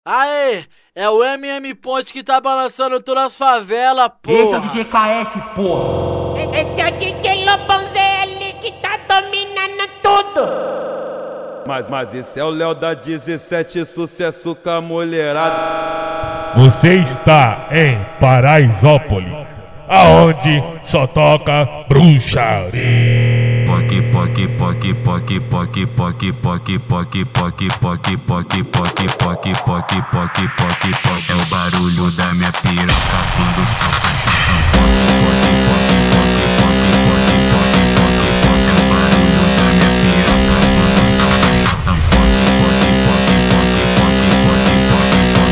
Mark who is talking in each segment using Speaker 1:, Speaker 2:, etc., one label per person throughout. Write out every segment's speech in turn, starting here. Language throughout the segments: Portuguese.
Speaker 1: Aê, é o MM Ponte que tá balançando todas as favelas, porra.
Speaker 2: Esse é o DJ KS, porra.
Speaker 3: Esse é o DJ Lobão ZL que tá dominando tudo.
Speaker 4: Mas esse é o Léo da 17, sucesso com a mulherada.
Speaker 5: Você está em Paraisópolis, aonde só toca bruxaria.
Speaker 6: É o barulho da minha piroca quando solta chapa. É o barulho da minha piroca quando solta chapa.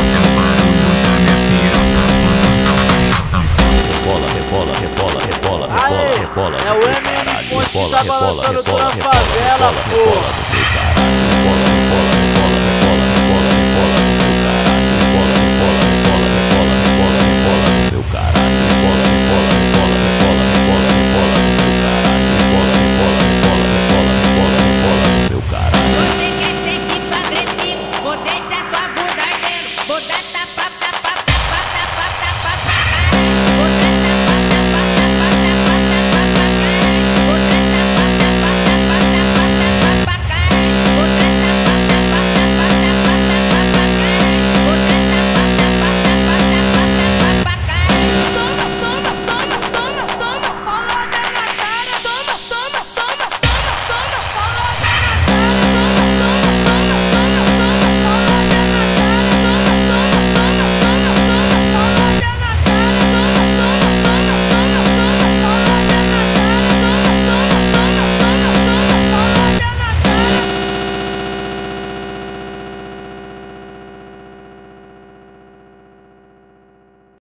Speaker 6: É o barulho da minha piroca quando solta chapa.
Speaker 5: Rebola, rebola, rebola, rebola,
Speaker 1: Aê,
Speaker 5: rebola,
Speaker 1: é o MM Ponte que tá balançando todas as favelas, porra.